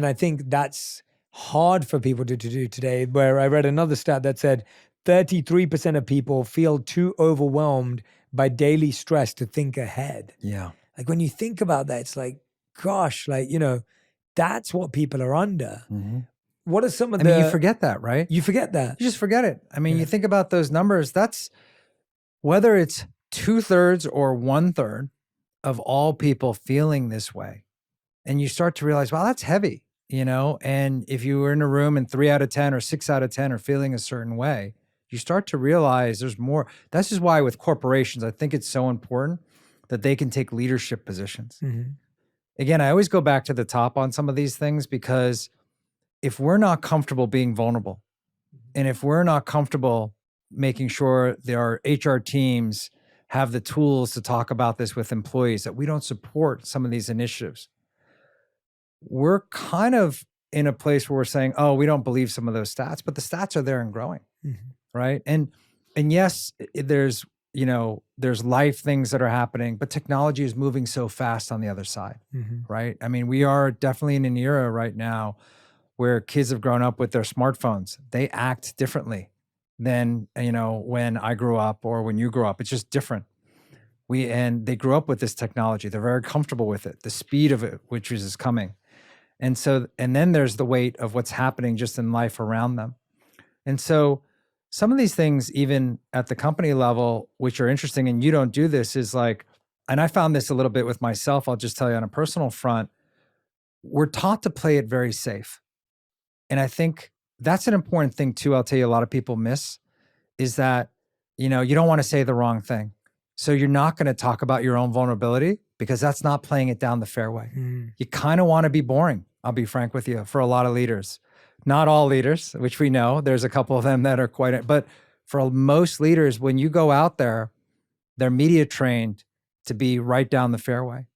And I think that's hard for people to do today, where I read another stat that said 33% of people feel too overwhelmed by daily stress to think ahead. Yeah. Like when you think about that, it's like, gosh, like, you know, that's what people are under. Mm-hmm. What are some of I mean, you forget that, right? You forget that. You just forget it. I mean, Yeah. you think about those numbers, that's whether it's 2/3 or 1/3 of all people feeling this way. And you start to realize, wow, that's heavy, you know? And if you were in a room and 3 out of 10 or 6 out of 10 are feeling a certain way, you start to realize there's more. That's just why with corporations, I think it's so important that they can take leadership positions. Mm-hmm. Again, I always go back to the top on some of these things, because if we're not comfortable being vulnerable, and if we're not comfortable making sure that our HR teams have the tools to talk about this with employees, that we don't support some of these initiatives, we're kind of in a place where we're saying, oh, we don't believe some of those stats, but the stats are there and growing. Mm-hmm. Right. And yes, there's, you know, there's life things that are happening, but technology is moving so fast on the other side. Mm-hmm. Right. I mean, we are definitely in an era right now where kids have grown up with their smartphones. They act differently than, you know, when I grew up or when you grew up. It's just different. And they grew up with this technology. They're very comfortable with it, the speed of it, which is coming. And so, and then there's the weight of what's happening just in life around them. And so some of these things, even at the company level, which are interesting, and you don't do this, is like, and I found this a little bit with myself, I'll just tell you on a personal front, we're taught to play it very safe. And I think that's an important thing too. I'll tell you, a lot of people miss is that, you know, you don't want to say the wrong thing. So you're not going to talk about your own vulnerability, because that's not playing it down the fairway. Mm. You kind of want to be boring. I'll be frank with you, for a lot of leaders. Not all leaders, which we know, there's a couple of them that are but for most leaders, when you go out there, they're media trained to be right down the fairway.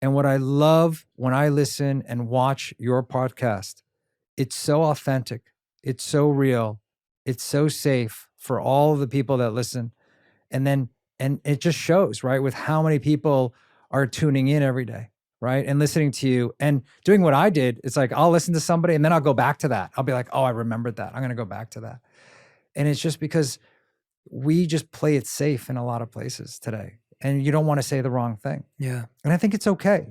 And what I love when I listen and watch your podcast, it's so authentic, it's so real, it's so safe for all of the people that listen. And it just shows, right, with how many people are tuning in every day, right, and listening to you and doing what I did. It's like, I'll listen to somebody and then I'll go back to that. I'll be like, oh, I remembered that. I'm going to go back to that. And it's just because we just play it safe in a lot of places today. And you don't want to say the wrong thing. Yeah. And I think it's okay.